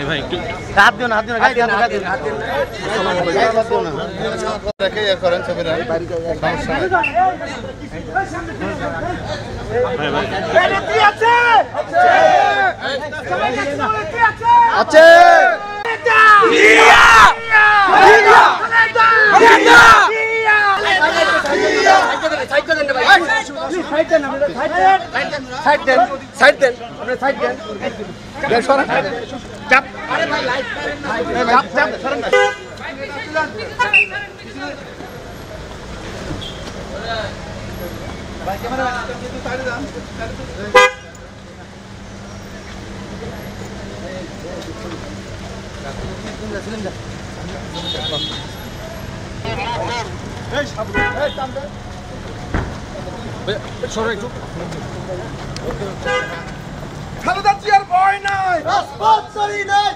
ভাই একটু হাত দিও না গাই দিও হাত দিও না দেখে ইয়ে করেন ছবিটা সমস্যা নাই ভাই ভাই আছে আছে সাইড দেন আপনি সাইড দেন চাপ আরে ভাই লাইট চাপ সরেন না ভাই ক্যামেরা কিন্তু সাইডে যান এই সামনে এই টানবে সরে একটু খালেদা জিয়ার ভয় নাই রাজপথ চলি নাই